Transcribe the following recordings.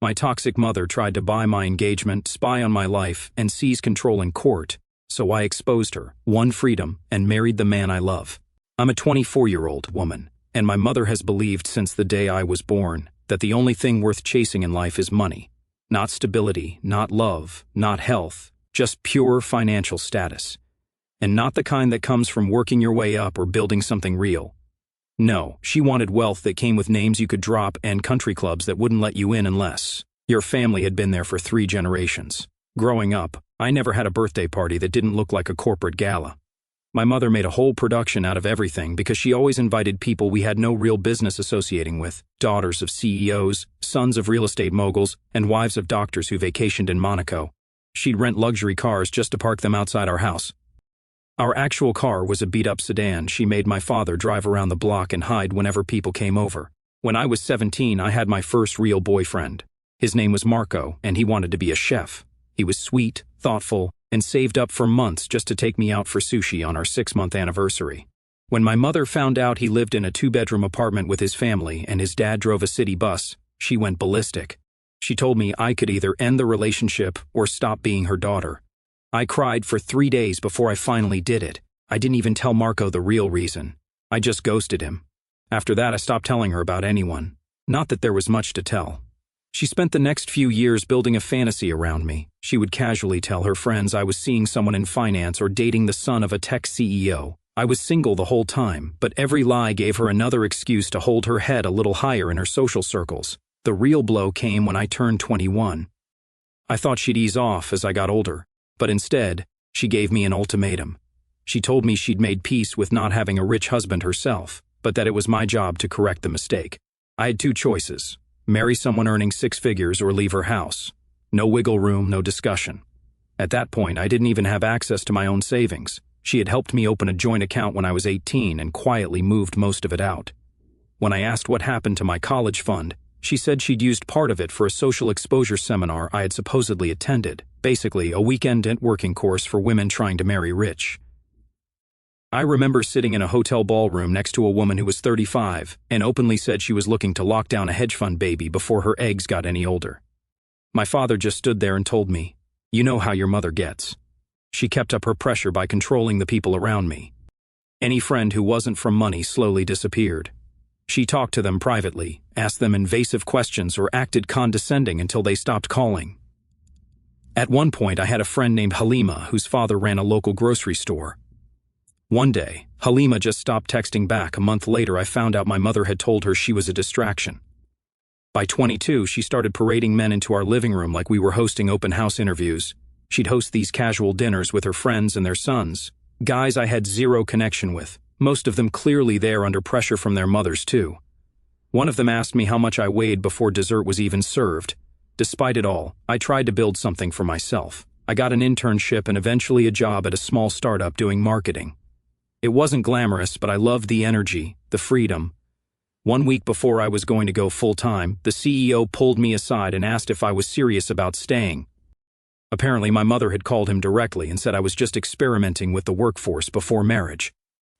My toxic mother tried to buy my engagement, spy on my life, and seize control in court, so I exposed her, won freedom, and married the man I love. I'm a 24-year-old woman, and my mother has believed since the day I was born that the only thing worth chasing in life is money. Not stability, not love, not health, just pure financial status. And not the kind that comes from working your way up or building something real. No, she wanted wealth that came with names you could drop and country clubs that wouldn't let you in unless your family had been there for 3 generations. Growing up, I never had a birthday party that didn't look like a corporate gala. My mother made a whole production out of everything because she always invited people we had no real business associating with, daughters of CEOs, sons of real estate moguls, and wives of doctors who vacationed in Monaco. She'd rent luxury cars just to park them outside our house. Our actual car was a beat-up sedan she made my father drive around the block and hide whenever people came over. When I was 17, I had my first real boyfriend. His name was Marco, and he wanted to be a chef. He was sweet, thoughtful, and saved up for months just to take me out for sushi on our 6-month anniversary. When my mother found out he lived in a 2-bedroom apartment with his family and his dad drove a city bus, she went ballistic. She told me I could either end the relationship or stop being her daughter. I cried for 3 days before I finally did it. I didn't even tell Marco the real reason. I just ghosted him. After that, I stopped telling her about anyone. Not that there was much to tell. She spent the next few years building a fantasy around me. She would casually tell her friends I was seeing someone in finance or dating the son of a tech CEO. I was single the whole time, but every lie gave her another excuse to hold her head a little higher in her social circles. The real blow came when I turned 21. I thought she'd ease off as I got older. But instead, she gave me an ultimatum. She told me she'd made peace with not having a rich husband herself, but that it was my job to correct the mistake. I had 2 choices: marry someone earning 6 figures or leave her house. No wiggle room, no discussion. At that point, I didn't even have access to my own savings. She had helped me open a joint account when I was 18 and quietly moved most of it out. When I asked what happened to my college fund, she said she'd used part of it for a social exposure seminar I had supposedly attended, basically a weekend networking course for women trying to marry rich. I remember sitting in a hotel ballroom next to a woman who was 35 and openly said she was looking to lock down a hedge fund baby before her eggs got any older. My father just stood there and told me, "You know how your mother gets." She kept up her pressure by controlling the people around me. Any friend who wasn't from money slowly disappeared. She talked to them privately, asked them invasive questions, or acted condescending until they stopped calling. At one point, I had a friend named Halima whose father ran a local grocery store. One day, Halima just stopped texting back. A month later, I found out my mother had told her she was a distraction. By 22, she started parading men into our living room like we were hosting open house interviews. She'd host these casual dinners with her friends and their sons, guys I had zero connection with. Most of them clearly there under pressure from their mothers, too. One of them asked me how much I weighed before dessert was even served. Despite it all, I tried to build something for myself. I got an internship and eventually a job at a small startup doing marketing. It wasn't glamorous, but I loved the energy, the freedom. 1 week before I was going to go full-time, the CEO pulled me aside and asked if I was serious about staying. Apparently, my mother had called him directly and said I was just experimenting with the workforce before marriage.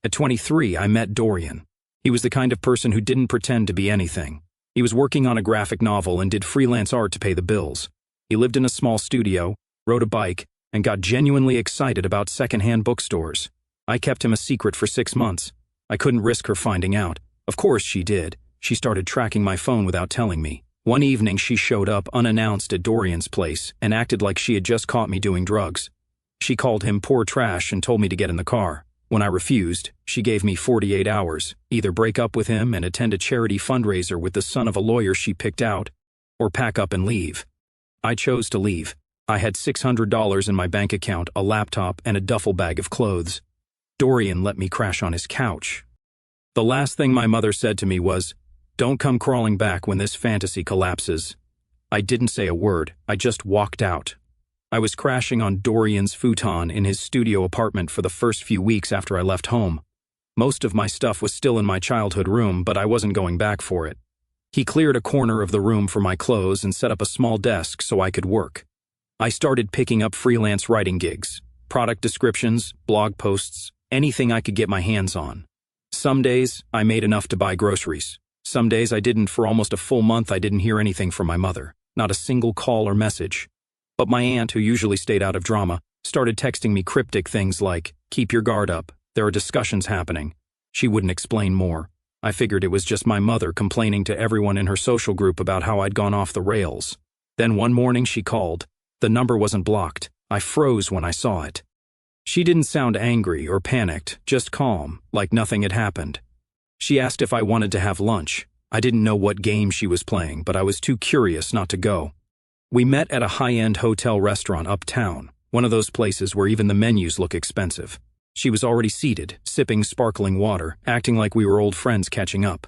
At 23, I met Dorian. He was the kind of person who didn't pretend to be anything. He was working on a graphic novel and did freelance art to pay the bills. He lived in a small studio, rode a bike, and got genuinely excited about secondhand bookstores. I kept him a secret for 6 months. I couldn't risk her finding out. Of course she did. She started tracking my phone without telling me. One evening, she showed up unannounced at Dorian's place and acted like she had just caught me doing drugs. She called him poor trash and told me to get in the car. When I refused, she gave me 48 hours, either break up with him and attend a charity fundraiser with the son of a lawyer she picked out, or pack up and leave. I chose to leave. I had $600 in my bank account, a laptop, and a duffel bag of clothes. Dorian let me crash on his couch. The last thing my mother said to me was, "Don't come crawling back when this fantasy collapses." I didn't say a word, I just walked out. I was crashing on Dorian's futon in his studio apartment for the first few weeks after I left home. Most of my stuff was still in my childhood room, but I wasn't going back for it. He cleared a corner of the room for my clothes and set up a small desk so I could work. I started picking up freelance writing gigs, product descriptions, blog posts, anything I could get my hands on. Some days, I made enough to buy groceries. Some days I didn't. For almost a full month, I didn't hear anything from my mother. not a single call or message. But my aunt, who usually stayed out of drama, started texting me cryptic things like, "Keep your guard up, there are discussions happening." She wouldn't explain more. I figured it was just my mother complaining to everyone in her social group about how I'd gone off the rails. Then one morning she called. The number wasn't blocked. I froze when I saw it. She didn't sound angry or panicked, just calm, like nothing had happened. She asked if I wanted to have lunch. I didn't know what game she was playing, but I was too curious not to go. We met at a high-end hotel restaurant uptown, one of those places where even the menus look expensive. She was already seated, sipping sparkling water, acting like we were old friends catching up.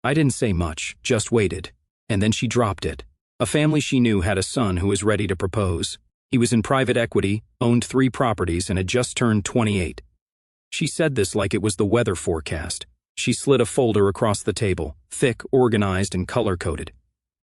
I didn't say much, just waited. And then she dropped it. A family she knew had a son who was ready to propose. He was in private equity, owned 3 properties, and had just turned 28. She said this like it was the weather forecast. She slid a folder across the table, thick, organized, and color-coded.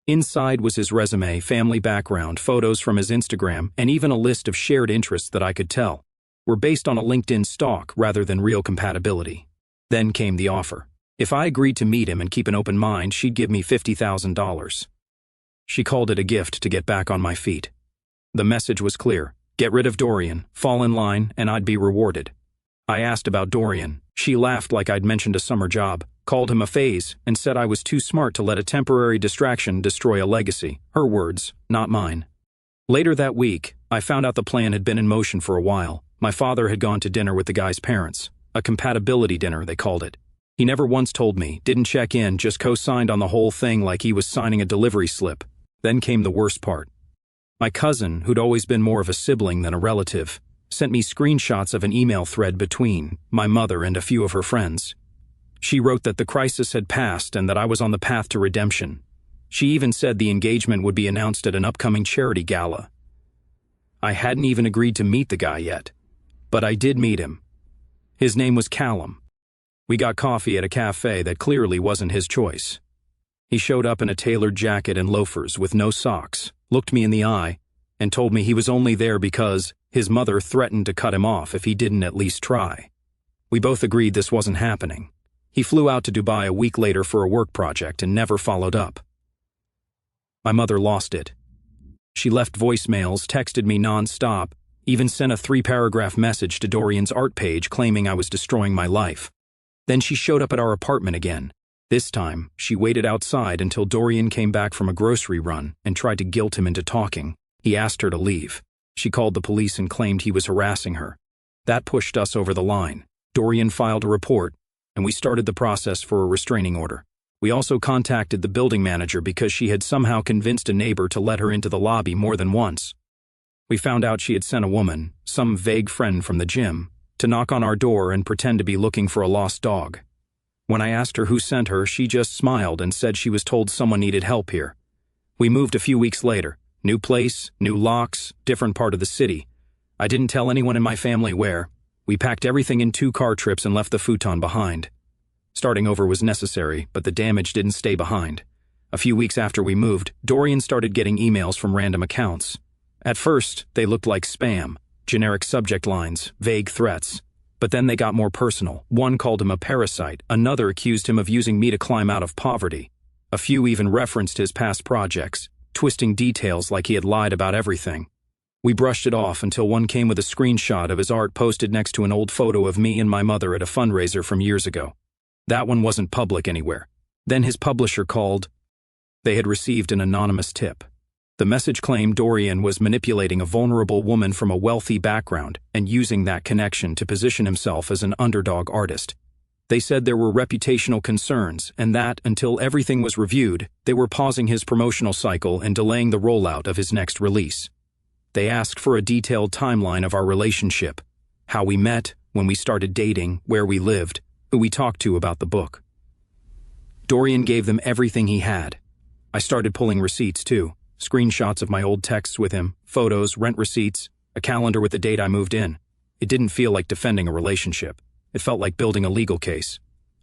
Inside was his resume, family background, photos from his Instagram, and even a list of shared interests that I could tell were based on a LinkedIn stalk rather than real compatibility. Then came the offer. If I agreed to meet him and keep an open mind, she'd give me $50,000. She called it a gift to get back on my feet. The message was clear. Get rid of Dorian, fall in line, and I'd be rewarded. I asked about Dorian. She laughed like I'd mentioned a summer job, called him a phase, and said I was too smart to let a temporary distraction destroy a legacy. Her words, not mine. Later that week, I found out the plan had been in motion for a while. My father had gone to dinner with the guy's parents. A compatibility dinner, they called it. He never once told me, didn't check in, just co-signed on the whole thing like he was signing a delivery slip. Then came the worst part. My cousin, who'd always been more of a sibling than a relative, sent me screenshots of an email thread between my mother and a few of her friends. She wrote that the crisis had passed and that I was on the path to redemption. She even said the engagement would be announced at an upcoming charity gala. I hadn't even agreed to meet the guy yet, but I did meet him. His name was Callum. We got coffee at a cafe that clearly wasn't his choice. He showed up in a tailored jacket and loafers with no socks, looked me in the eye, and told me he was only there because his mother threatened to cut him off if he didn't at least try. We both agreed this wasn't happening. He flew out to Dubai a week later for a work project and never followed up. My mother lost it. She left voicemails, texted me non-stop, even sent a 3-paragraph message to Dorian's art page claiming I was destroying my life. Then she showed up at our apartment again. This time, she waited outside until Dorian came back from a grocery run and tried to guilt him into talking. He asked her to leave. She called the police and claimed he was harassing her. That pushed us over the line. Dorian filed a report, and we started the process for a restraining order. We also contacted the building manager because she had somehow convinced a neighbor to let her into the lobby more than once. We found out she had sent a woman, some vague friend from the gym, to knock on our door and pretend to be looking for a lost dog. When I asked her who sent her, she just smiled and said she was told someone needed help here. We moved a few weeks later. New place, new locks, different part of the city. I didn't tell anyone in my family where. We packed everything in 2 car trips and left the futon behind. Starting over was necessary, but the damage didn't stay behind. A few weeks after we moved, Dorian started getting emails from random accounts. At first, they looked like spam, generic subject lines, vague threats. But then they got more personal. One called him a parasite, another accused him of using me to climb out of poverty. A few even referenced his past projects, twisting details like he had lied about everything. We brushed it off until one came with a screenshot of his art posted next to an old photo of me and my mother at a fundraiser from years ago. That one wasn't public anywhere. Then his publisher called. They had received an anonymous tip. The message claimed Dorian was manipulating a vulnerable woman from a wealthy background and using that connection to position himself as an underdog artist. They said there were reputational concerns and that, until everything was reviewed, they were pausing his promotional cycle and delaying the rollout of his next release. They asked for a detailed timeline of our relationship, how we met, when we started dating, where we lived, who we talked to about the book. Dorian gave them everything he had. I started pulling receipts too. Screenshots of my old texts with him, photos, rent receipts, a calendar with the date I moved in. It didn't feel like defending a relationship. It felt like building a legal case.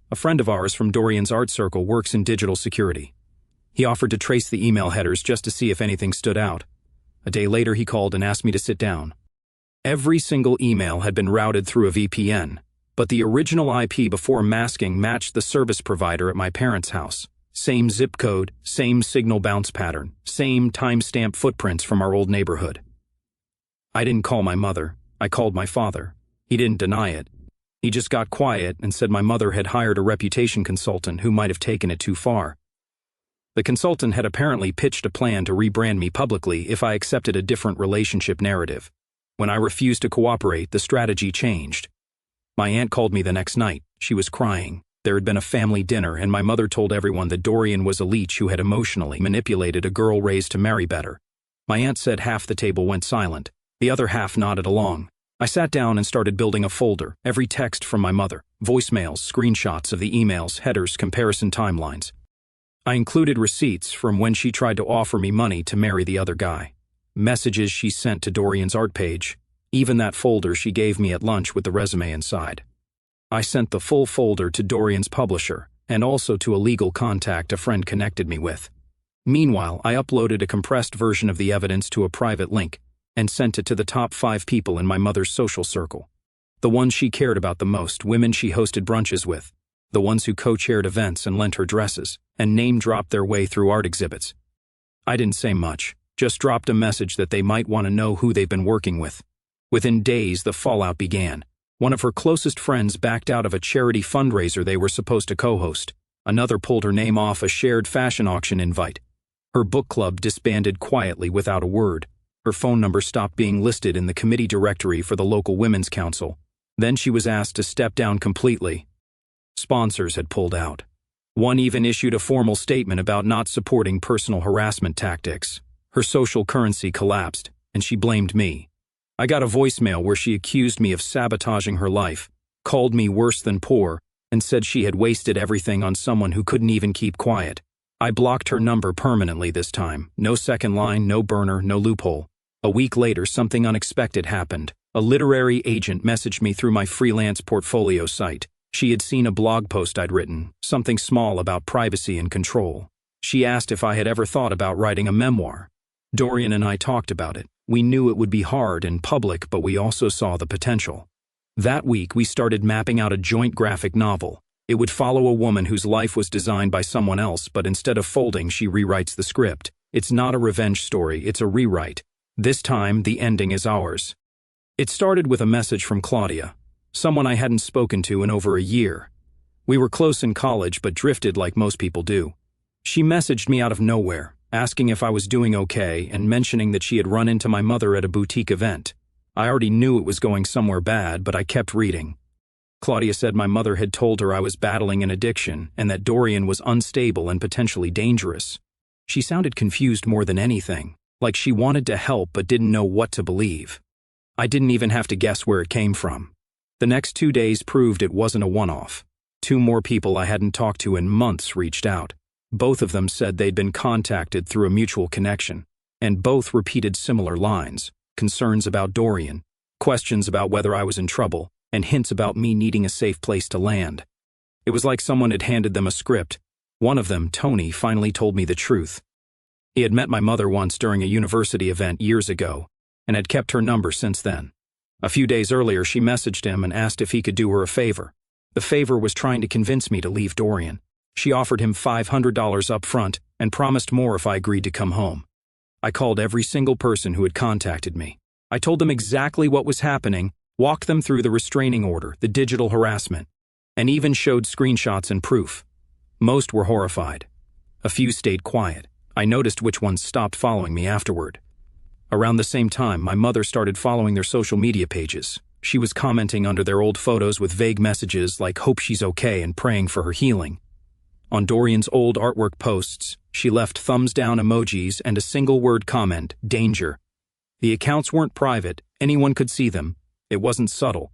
A friend of ours from Dorian's art circle works in digital security. He offered to trace the email headers just to see if anything stood out. A day later he called and asked me to sit down. Every single email had been routed through a VPN, but the original IP before masking matched the service provider at my parents' house. Same zip code, same signal bounce pattern, same timestamp footprints from our old neighborhood. I didn't call my mother. I called my father. He didn't deny it. He just got quiet and said my mother had hired a reputation consultant who might have taken it too far. The consultant had apparently pitched a plan to rebrand me publicly if I accepted a different relationship narrative. When I refused to cooperate, the strategy changed. My aunt called me the next night. She was crying. There had been a family dinner, and my mother told everyone that Dorian was a leech who had emotionally manipulated a girl raised to marry better. My aunt said half the table went silent. The other half nodded along. I sat down and started building a folder, every text from my mother, voicemails, screenshots of the emails, headers, comparison timelines. I included receipts from when she tried to offer me money to marry the other guy, messages she sent to Dorian's art page, even that folder she gave me at lunch with the resume inside. I sent the full folder to Dorian's publisher and also to a legal contact a friend connected me with. Meanwhile, I uploaded a compressed version of the evidence to a private link and sent it to the top 5 people in my mother's social circle. The ones she cared about the most, women she hosted brunches with, the ones who co-chaired events and lent her dresses, and name-dropped their way through art exhibits. I didn't say much, just dropped a message that they might want to know who they've been working with. Within days, the fallout began. One of her closest friends backed out of a charity fundraiser they were supposed to co-host. Another pulled her name off a shared fashion auction invite. Her book club disbanded quietly without a word. Her phone number stopped being listed in the committee directory for the local women's council. Then she was asked to step down completely. Sponsors had pulled out. One even issued a formal statement about not supporting personal harassment tactics. Her social currency collapsed, and she blamed me. I got a voicemail where she accused me of sabotaging her life, called me worse than poor, and said she had wasted everything on someone who couldn't even keep quiet. I blocked her number permanently this time. No second line, no burner, no loophole. A week later, something unexpected happened. A literary agent messaged me through my freelance portfolio site. She had seen a blog post I'd written, something small about privacy and control. She asked if I had ever thought about writing a memoir. Dorian and I talked about it. We knew it would be hard and public, but we also saw the potential. That week, we started mapping out a joint graphic novel. It would follow a woman whose life was designed by someone else, but instead of folding, she rewrites the script. It's not a revenge story, it's a rewrite. This time, the ending is ours. It started with a message from Claudia, someone I hadn't spoken to in over a year. We were close in college, but drifted like most people do. She messaged me out of nowhere, asking if I was doing okay and mentioning that she had run into my mother at a boutique event. I already knew it was going somewhere bad, but I kept reading. Claudia said my mother had told her I was battling an addiction and that Dorian was unstable and potentially dangerous. She sounded confused more than anything, like she wanted to help but didn't know what to believe. I didn't even have to guess where it came from. The next 2 days proved it wasn't a one-off. 2 more people I hadn't talked to in months reached out. Both of them said they'd been contacted through a mutual connection, and both repeated similar lines: concerns about Dorian, questions about whether I was in trouble, and hints about me needing a safe place to land. It was like someone had handed them a script. One of them, Tony, finally told me the truth. He had met my mother once during a university event years ago, and had kept her number since then. A few days earlier, she messaged him and asked if he could do her a favor. The favor was trying to convince me to leave Dorian. She offered him $500 up front and promised more if I agreed to come home. I called every single person who had contacted me. I told them exactly what was happening, walked them through the restraining order, the digital harassment, and even showed screenshots and proof. Most were horrified. A few stayed quiet. I noticed which ones stopped following me afterward. Around the same time, my mother started following their social media pages. She was commenting under their old photos with vague messages like "hope she's okay" and praying for her healing. On Dorian's old artwork posts, she left thumbs down emojis and a single-word comment, "danger." The accounts weren't private, anyone could see them. It wasn't subtle.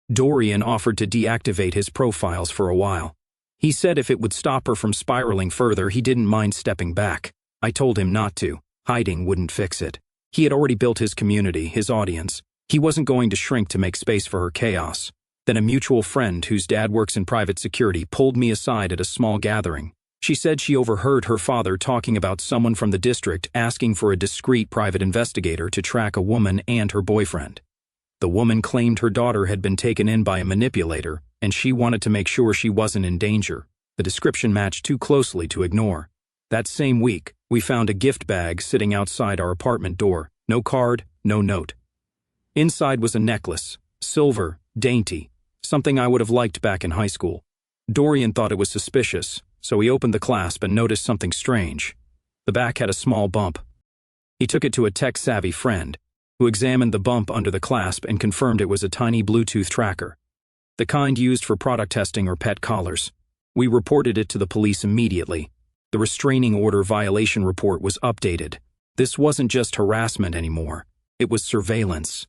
Dorian offered to deactivate his profiles for a while. He said if it would stop her from spiraling further, he didn't mind stepping back. I told him not to. Hiding wouldn't fix it. He had already built his community, his audience. He wasn't going to shrink to make space for her chaos. Then a mutual friend whose dad works in private security pulled me aside at a small gathering. She said she overheard her father talking about someone from the district asking for a discreet private investigator to track a woman and her boyfriend. The woman claimed her daughter had been taken in by a manipulator, and she wanted to make sure she wasn't in danger. The The description matched too closely to ignore. That same week, we found a gift bag sitting outside our apartment door. No card, no note. Inside was a necklace, silver, dainty, something I would have liked back in high school. Dorian thought it was suspicious, so he opened the clasp and noticed something strange. The back had a small bump. He took it to a tech-savvy friend, who examined the bump under the clasp and confirmed it was a tiny Bluetooth tracker, the kind used for product testing or pet collars. We reported it to the police immediately. The restraining order violation report was updated. This wasn't just harassment anymore. It was surveillance.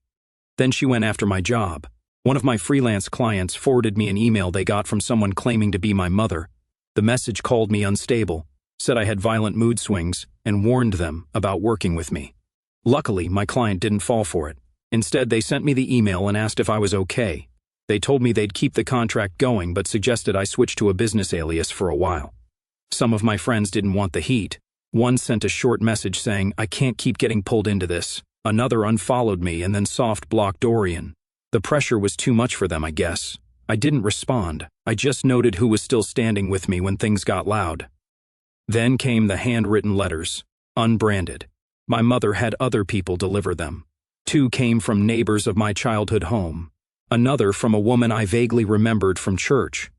Then she went after my job. One of my freelance clients forwarded me an email they got from someone claiming to be my mother. The message called me unstable, said I had violent mood swings, and warned them about working with me. Luckily, my client didn't fall for it. Instead, they sent me the email and asked if I was okay. They told me they'd keep the contract going but suggested I switch to a business alias for a while. Some of my friends didn't want the heat. One sent a short message saying, "I can't keep getting pulled into this." Another unfollowed me and then soft-blocked Dorian. The pressure was too much for them, I guess. I didn't respond. I just noted who was still standing with me when things got loud. Then came the handwritten letters, unbranded. My mother had other people deliver them. 2 came from neighbors of my childhood home. Another from a woman I vaguely remembered from church.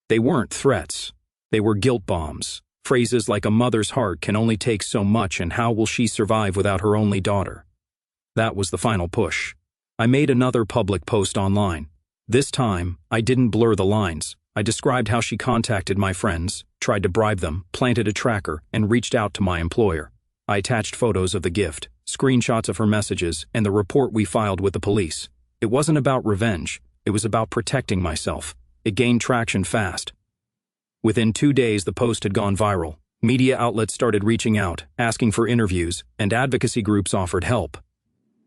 They weren't threats. They were guilt bombs. Phrases like "a mother's heart can only take so much and how will she survive without her only daughter?" That was the final push. I made another public post online. This time, I didn't blur the lines. I described how she contacted my friends, tried to bribe them, planted a tracker, and reached out to my employer. I attached photos of the gift, screenshots of her messages, and the report we filed with the police. It wasn't about revenge. It was about protecting myself. It gained traction fast. Within 2 days, the post had gone viral. Media outlets started reaching out, asking for interviews, and advocacy groups offered help.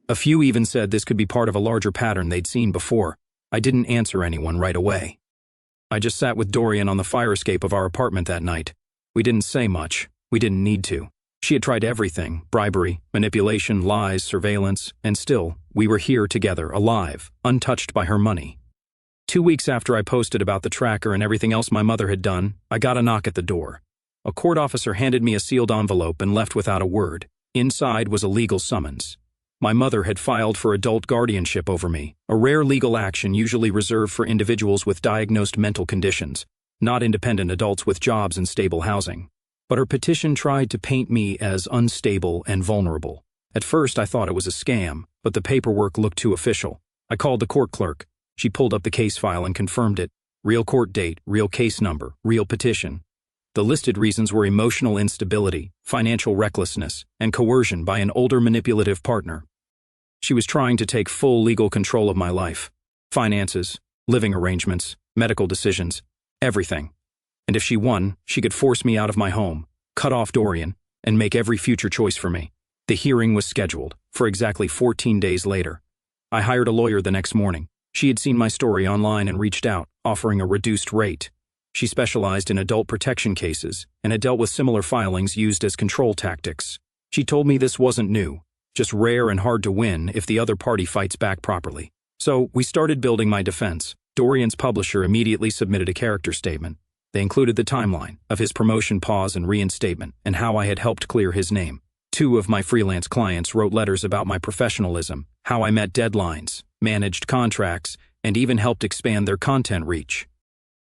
A few even said this could be part of a larger pattern they'd seen before. I didn't answer anyone right away. I just sat with Dorian on the fire escape of our apartment that night. We didn't say much. We didn't need to. She had tried everything: bribery, manipulation, lies, surveillance, and still, we were here together, alive, untouched by her money. 2 weeks after I posted about the tracker and everything else my mother had done, I got a knock at the door. A court officer handed me a sealed envelope and left without a word. Inside was a legal summons. My mother had filed for adult guardianship over me, a rare legal action usually reserved for individuals with diagnosed mental conditions, not independent adults with jobs and stable housing. But her petition tried to paint me as unstable and vulnerable. At first, I thought it was a scam, but the paperwork looked too official. I called the court clerk. She pulled up the case file and confirmed it. Real court date, real case number, real petition. The listed reasons were emotional instability, financial recklessness, and coercion by an older manipulative partner. She was trying to take full legal control of my life. Finances, living arrangements, medical decisions, everything. And if she won, she could force me out of my home, cut off Dorian, and make every future choice for me. The hearing was scheduled for exactly 14 days later. I hired a lawyer the next morning. She had seen my story online and reached out, offering a reduced rate. She specialized in adult protection cases and had dealt with similar filings used as control tactics. She told me this wasn't new, just rare and hard to win if the other party fights back properly. So we started building my defense. Dorian's publisher immediately submitted a character statement. They included the timeline of his promotion pause and reinstatement and how I had helped clear his name. 2 of my freelance clients wrote letters about my professionalism, how I met deadlines, managed contracts, and even helped expand their content reach.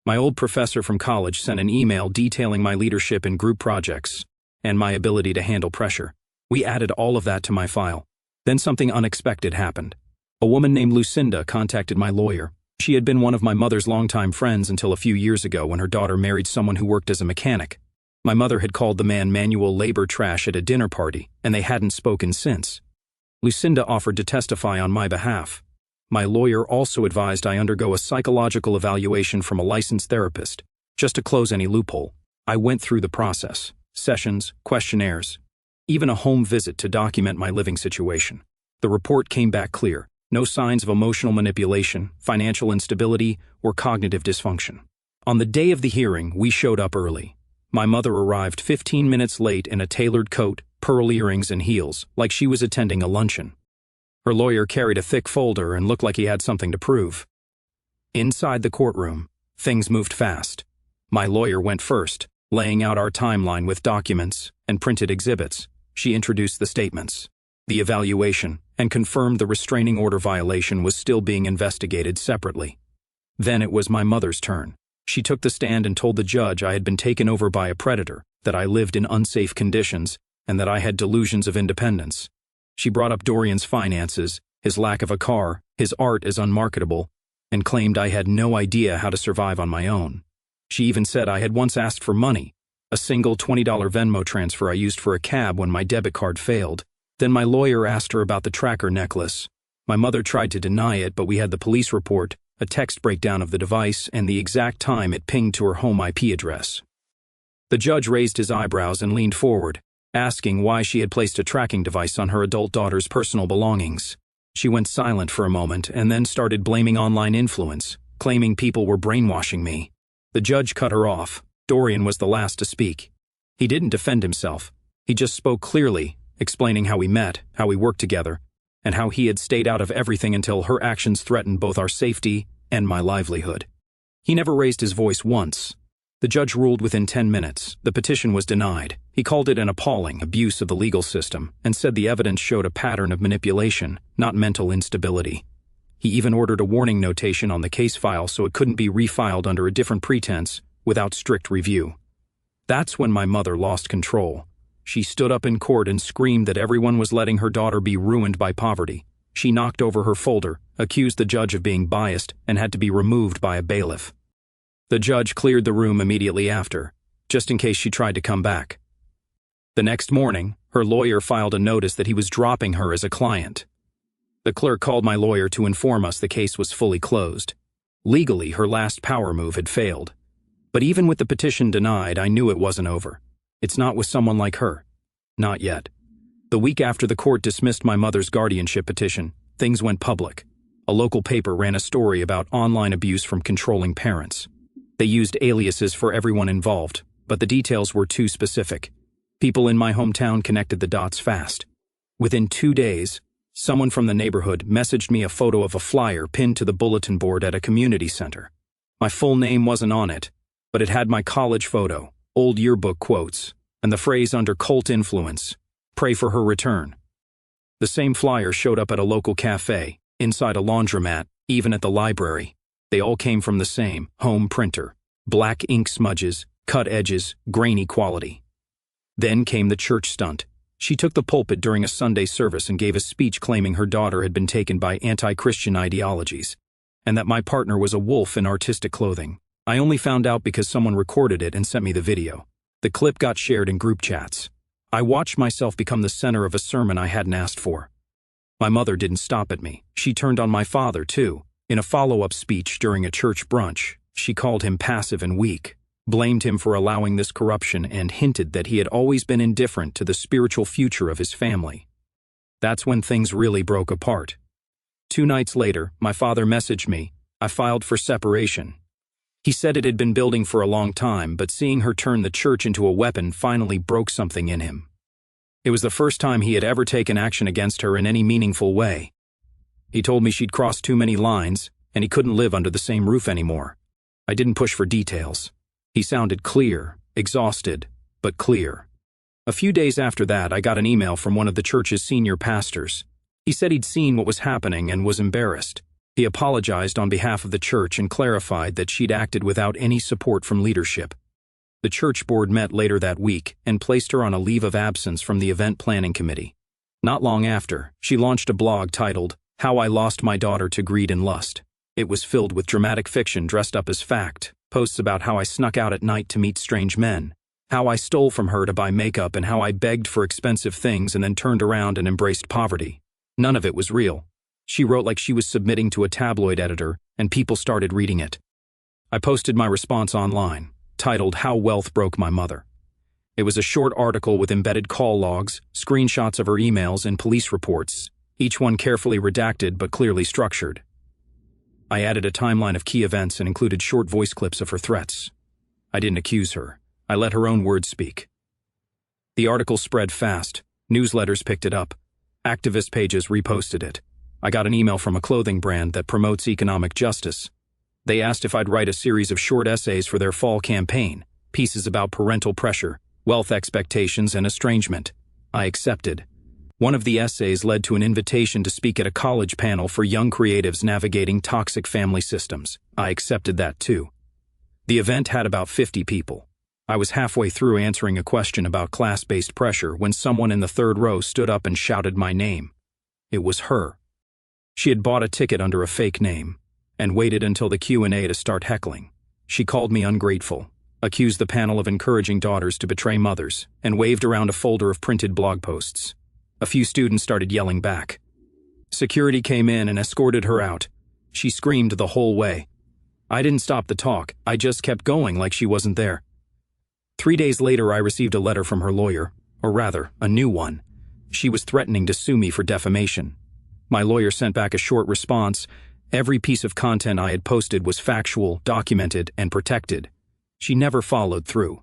My old professor from college sent an email detailing my leadership in group projects and my ability to handle pressure. We added all of that to my file. Then something unexpected happened. A woman named Lucinda contacted my lawyer. She had been one of my mother's longtime friends until a few years ago when her daughter married someone who worked as a mechanic. My mother had called the man manual labor trash at a dinner party, and they hadn't spoken since. Lucinda offered to testify on my behalf. My lawyer also advised I undergo a psychological evaluation from a licensed therapist, just to close any loophole. I went through the process: sessions, questionnaires, even a home visit to document my living situation. The report came back clear: no signs of emotional manipulation, financial instability, or cognitive dysfunction. On the day of the hearing, we showed up early. My mother arrived 15 minutes late in a tailored coat, pearl earrings, and heels, like she was attending a luncheon. Her lawyer carried a thick folder and looked like he had something to prove. Inside the courtroom, things moved fast. My lawyer went first, laying out our timeline with documents and printed exhibits. She introduced the statements, the evaluation, and confirmed the restraining order violation was still being investigated separately. Then it was my mother's turn. She took the stand and told the judge I had been taken over by a predator, that I lived in unsafe conditions, and that I had delusions of independence. She brought up Dorian's finances, his lack of a car, his art as unmarketable, and claimed I had no idea how to survive on my own. She even said I had once asked for money, a single $20 Venmo transfer I used for a cab when my debit card failed. Then my lawyer asked her about the tracker necklace. My mother tried to deny it, but we had the police report, a text breakdown of the device, and the exact time it pinged to her home IP address. The judge raised his eyebrows and leaned forward, asking why she had placed a tracking device on her adult daughter's personal belongings. She went silent for a moment and then started blaming online influence, claiming people were brainwashing me. The judge cut her off. Dorian was the last to speak. He didn't defend himself. He just spoke clearly, explaining how we met, how we worked together, and how he had stayed out of everything until her actions threatened both our safety and my livelihood. He never raised his voice once. The judge ruled within 10 minutes. The petition was denied. He called it an appalling abuse of the legal system and said the evidence showed a pattern of manipulation, not mental instability. He even ordered a warning notation on the case file so it couldn't be refiled under a different pretense without strict review. That's when my mother lost control. She stood up in court and screamed that everyone was letting her daughter be ruined by poverty. She knocked over her folder, accused the judge of being biased, and had to be removed by a bailiff. The judge cleared the room immediately after, just in case she tried to come back. The next morning, her lawyer filed a notice that he was dropping her as a client. The clerk called my lawyer to inform us the case was fully closed. Legally, her last power move had failed. But even with the petition denied, I knew it wasn't over. It's not with someone like her. Not yet. The week after the court dismissed my mother's guardianship petition, things went public. A local paper ran a story about online abuse from controlling parents. They used aliases for everyone involved, but the details were too specific. People in my hometown connected the dots fast. Within 2 days, someone from the neighborhood messaged me a photo of a flyer pinned to the bulletin board at a community center. My full name wasn't on it, but it had my college photo, old yearbook quotes, and the phrase under cult influence, "Pray for her return." The same flyer showed up at a local cafe, inside a laundromat, even at the library. They all came from the same home printer, black ink smudges, cut edges, grainy quality. Then came the church stunt. She took the pulpit during a Sunday service and gave a speech claiming her daughter had been taken by anti-Christian ideologies, and that my partner was a wolf in artistic clothing. I only found out because someone recorded it and sent me the video. The clip got shared in group chats. I watched myself become the center of a sermon I hadn't asked for. My mother didn't stop at me. She turned on my father, too. In a follow-up speech during a church brunch, she called him passive and weak, blamed him for allowing this corruption, and hinted that he had always been indifferent to the spiritual future of his family. That's when things really broke apart. 2 nights later, my father messaged me. I filed for separation. He said it had been building for a long time, but seeing her turn the church into a weapon finally broke something in him. It was the first time he had ever taken action against her in any meaningful way. He told me she'd crossed too many lines, and he couldn't live under the same roof anymore. I didn't push for details. He sounded clear, exhausted, but clear. A few days after that, I got an email from one of the church's senior pastors. He said he'd seen what was happening and was embarrassed. He apologized on behalf of the church and clarified that she'd acted without any support from leadership. The church board met later that week and placed her on a leave of absence from the event planning committee. Not long after, she launched a blog titled, "How I Lost My Daughter to Greed and Lust." It was filled with dramatic fiction dressed up as fact, posts about how I snuck out at night to meet strange men, how I stole from her to buy makeup, and how I begged for expensive things and then turned around and embraced poverty. None of it was real. She wrote like she was submitting to a tabloid editor, and people started reading it. I posted my response online, titled "How Wealth Broke My Mother." It was a short article with embedded call logs, screenshots of her emails, and police reports, each one carefully redacted but clearly structured. I added a timeline of key events and included short voice clips of her threats. I didn't accuse her. I let her own words speak. The article spread fast. Newsletters picked it up. Activist pages reposted it. I got an email from a clothing brand that promotes economic justice. They asked if I'd write a series of short essays for their fall campaign, pieces about parental pressure, wealth expectations, and estrangement. I accepted. One of the essays led to an invitation to speak at a college panel for young creatives navigating toxic family systems. I accepted that too. The event had about 50 people. I was halfway through answering a question about class-based pressure when someone in the third row stood up and shouted my name. It was her. She had bought a ticket under a fake name and waited until the Q&A to start heckling. She called me ungrateful, accused the panel of encouraging daughters to betray mothers, and waved around a folder of printed blog posts. A few students started yelling back. Security came in and escorted her out. She screamed the whole way. I didn't stop the talk, I just kept going like she wasn't there. 3 days later, I received a letter from her lawyer, or rather, a new one. She was threatening to sue me for defamation. My lawyer sent back a short response. Every piece of content I had posted was factual, documented, and protected. She never followed through.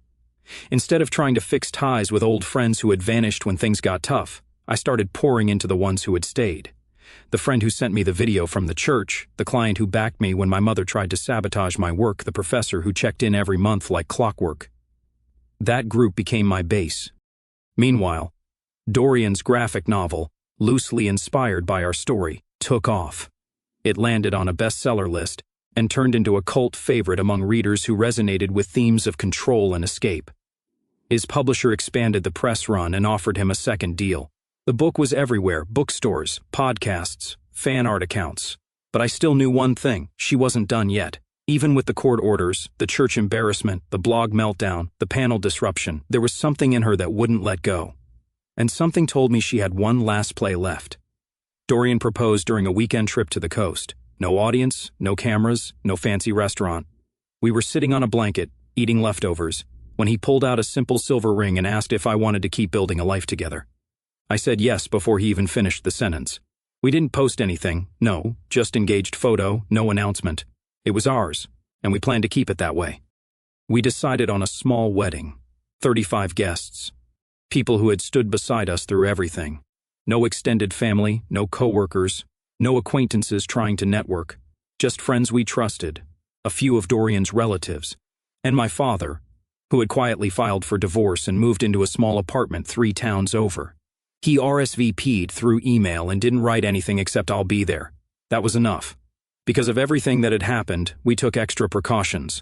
Instead of trying to fix ties with old friends who had vanished when things got tough, I started pouring into the ones who had stayed. The friend who sent me the video from the church, the client who backed me when my mother tried to sabotage my work, the professor who checked in every month like clockwork. That group became my base. Meanwhile, Dorian's graphic novel, loosely inspired by our story, took off. It landed on a bestseller list and turned into a cult favorite among readers who resonated with themes of control and escape. His publisher expanded the press run and offered him a second deal. The book was everywhere: bookstores, podcasts, fan art accounts. But I still knew one thing: she wasn't done yet. Even with the court orders, the church embarrassment, the blog meltdown, the panel disruption, there was something in her that wouldn't let go. And something told me she had one last play left. Dorian proposed during a weekend trip to the coast. No audience, no cameras, no fancy restaurant. We were sitting on a blanket, eating leftovers, when he pulled out a simple silver ring and asked if I wanted to keep building a life together. I said yes before he even finished the sentence. We didn't post anything, no, just engaged photo, no announcement. It was ours, and we planned to keep it that way. We decided on a small wedding, 35 guests, people who had stood beside us through everything. No extended family, no coworkers, no acquaintances trying to network, just friends we trusted, a few of Dorian's relatives, and my father, who had quietly filed for divorce and moved into a small apartment 3 towns over. He RSVP'd through email and didn't write anything except "I'll be there." That was enough. Because of everything that had happened, we took extra precautions.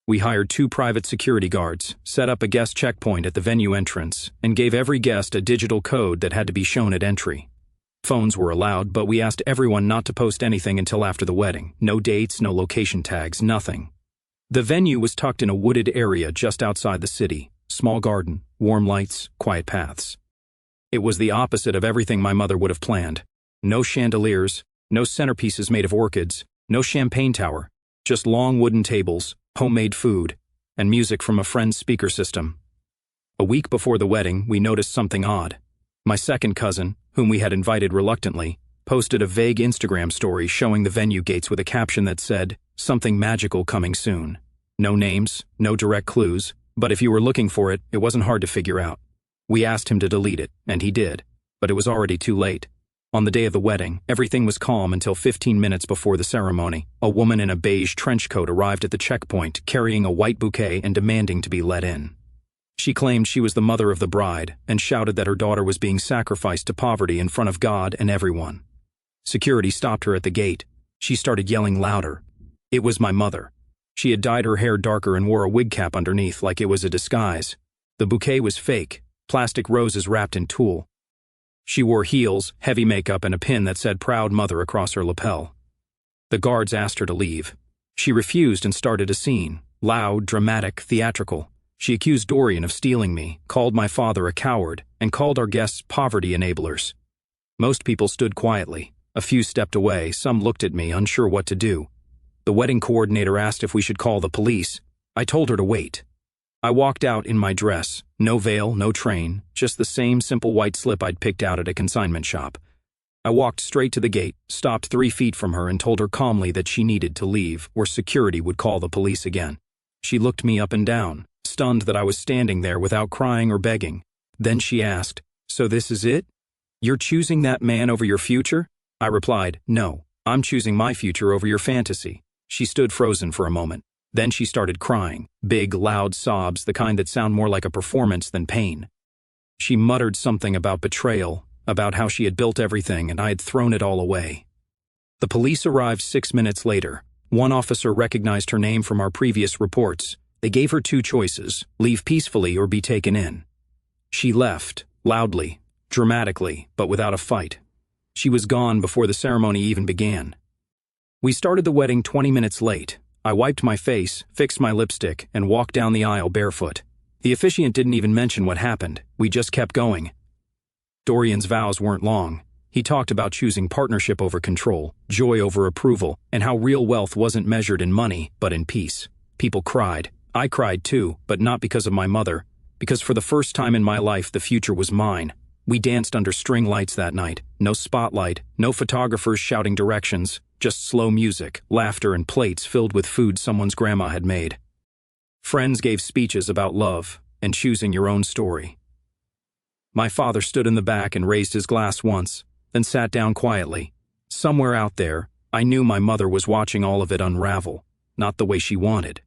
We hired 2 private security guards, set up a guest checkpoint at the venue entrance, and gave every guest a digital code that had to be shown at entry. Phones were allowed, but we asked everyone not to post anything until after the wedding. No dates, no location tags, nothing. The venue was tucked in a wooded area just outside the city. Small garden, warm lights, quiet paths. It was the opposite of everything my mother would have planned. No chandeliers, no centerpieces made of orchids, no champagne tower, just long wooden tables, homemade food, and music from a friend's speaker system. A week before the wedding, we noticed something odd. My second cousin, whom we had invited reluctantly, posted a vague Instagram story showing the venue gates with a caption that said, "Something magical coming soon." No names, no direct clues, but if you were looking for it, it wasn't hard to figure out. We asked him to delete it, and he did, but it was already too late. On the day of the wedding, everything was calm until 15 minutes before the ceremony. A woman in a beige trench coat arrived at the checkpoint, carrying a white bouquet and demanding to be let in. She claimed she was the mother of the bride and shouted that her daughter was being sacrificed to poverty in front of God and everyone. Security stopped her at the gate. She started yelling louder. It was my mother. She had dyed her hair darker and wore a wig cap underneath like it was a disguise. The bouquet was fake, plastic roses wrapped in tulle. She wore heels, heavy makeup, and a pin that said "Proud Mother" across her lapel. The guards asked her to leave. She refused and started a scene, loud, dramatic, theatrical. She accused Dorian of stealing me, called my father a coward, and called our guests poverty enablers. Most people stood quietly. A few stepped away, some looked at me, unsure what to do. The wedding coordinator asked if we should call the police. I told her to wait. I walked out in my dress, no veil, no train, just the same simple white slip I'd picked out at a consignment shop. I walked straight to the gate, stopped 3 feet from her, and told her calmly that she needed to leave, or security would call the police again. She looked me up and down, stunned that I was standing there without crying or begging. Then she asked, "So this is it? You're choosing that man over your future?" I replied, "No, I'm choosing my future over your fantasy." She stood frozen for a moment. Then she started crying, big, loud sobs, the kind that sound more like a performance than pain. She muttered something about betrayal, about how she had built everything and I had thrown it all away. The police arrived 6 minutes later. One officer recognized her name from our previous reports. They gave her two choices: leave peacefully or be taken in. She left, loudly, dramatically, but without a fight. She was gone before the ceremony even began. We started the wedding 20 minutes late. I wiped my face, fixed my lipstick, and walked down the aisle barefoot. The officiant didn't even mention what happened. We just kept going. Dorian's vows weren't long. He talked about choosing partnership over control, joy over approval, and how real wealth wasn't measured in money, but in peace. People cried. I cried too, but not because of my mother, because for the first time in my life the future was mine. We danced under string lights that night. No spotlight, no photographers shouting directions, just slow music, laughter, and plates filled with food someone's grandma had made. Friends gave speeches about love and choosing your own story. My father stood in the back and raised his glass once, then sat down quietly. Somewhere out there, I knew my mother was watching all of it unravel, not the way she wanted.